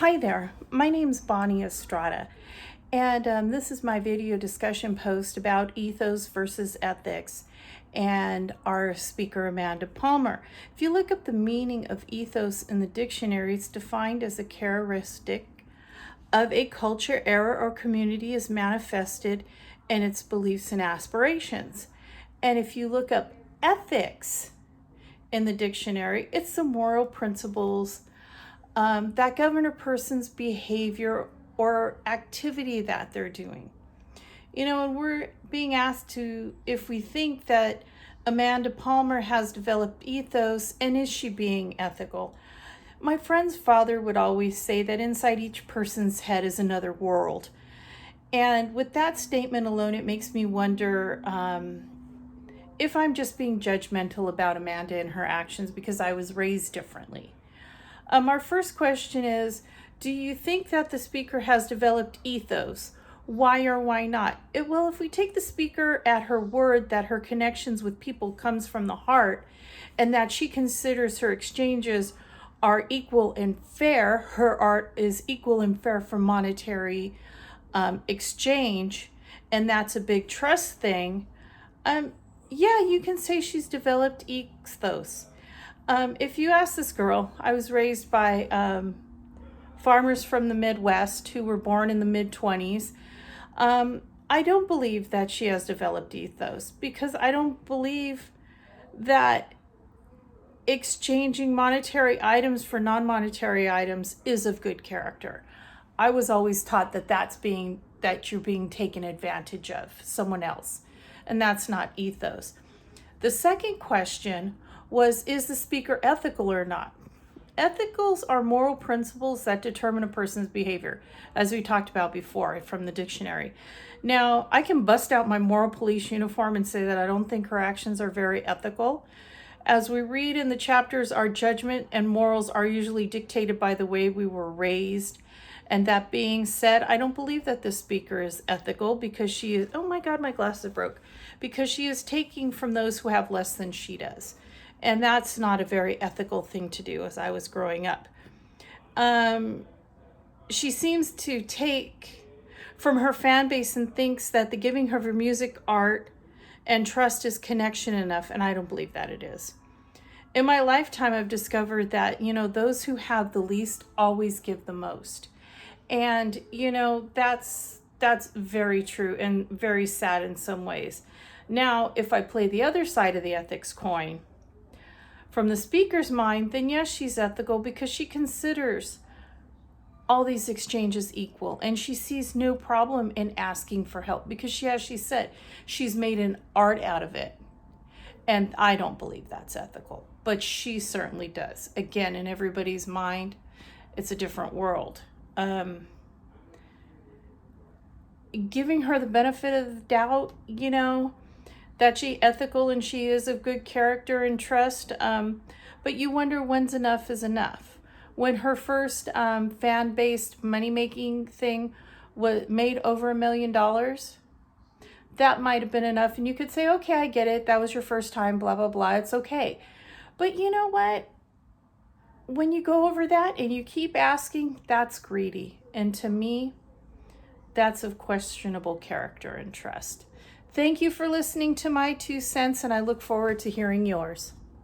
Hi there, my name's Bonnie Estrada, and this is my video discussion post about ethos versus ethics and our speaker Amanda Palmer. If you look up the meaning of ethos in the dictionary, it's defined as a characteristic of a culture, era, or community as manifested in its beliefs and aspirations. And if you look up ethics in the dictionary, it's the moral principles that govern a person's behavior or activity that they're doing. And we're being asked to, if we think that Amanda Palmer has developed ethos and is she being ethical? My friend's father would always say that inside each person's head is another world. And with that statement alone, it makes me wonder if I'm just being judgmental about Amanda and her actions because I was raised differently. Our first question is, do you think that the speaker has developed ethos? Why or why not? Well, if we take the speaker at her word that her connections with people comes from the heart and that she considers her exchanges are equal and fair, her art is equal and fair for monetary exchange, and that's a big trust thing, yeah, you can say she's developed ethos. If you ask this girl, I was raised by farmers from the Midwest who were born in the mid-20s. I don't believe that she has developed ethos because I don't believe that exchanging monetary items for non-monetary items is of good character. I was always taught that you're being taken advantage of someone else, and that's not ethos. The second question was, is the speaker ethical or not? Ethicals are moral principles that determine a person's behavior, as we talked about before from the dictionary. Now, I can bust out my moral police uniform and say that I don't think her actions are very ethical. As we read in the chapters, our judgment and morals are usually dictated by the way we were raised. And that being said, I don't believe that the speaker is ethical because she is, oh my God, my glasses broke, because she is taking from those who have less than she does. And that's not a very ethical thing to do as I was growing up. She seems to take from her fan base and thinks that the giving of her music, art, and trust is connection enough, and I don't believe that it is. In my lifetime, I've discovered that, those who have the least always give the most. And, that's very true and very sad in some ways. Now, if I play the other side of the ethics coin, from the speaker's mind, then yes, she's ethical because she considers all these exchanges equal and she sees no problem in asking for help because as she said, she's made an art out of it. And I don't believe that's ethical, but she certainly does. Again, in everybody's mind, it's a different world. Giving her the benefit of the doubt, that she's ethical and she is of good character and trust. But you wonder when's enough is enough. When her first fan-based money-making thing made over $1 million, that might have been enough. And you could say, okay, I get it. That was your first time, blah, blah, blah. It's okay. But you know what? When you go over that and you keep asking, that's greedy. And to me, that's of questionable character and trust. Thank you for listening to my 2 cents, and I look forward to hearing yours.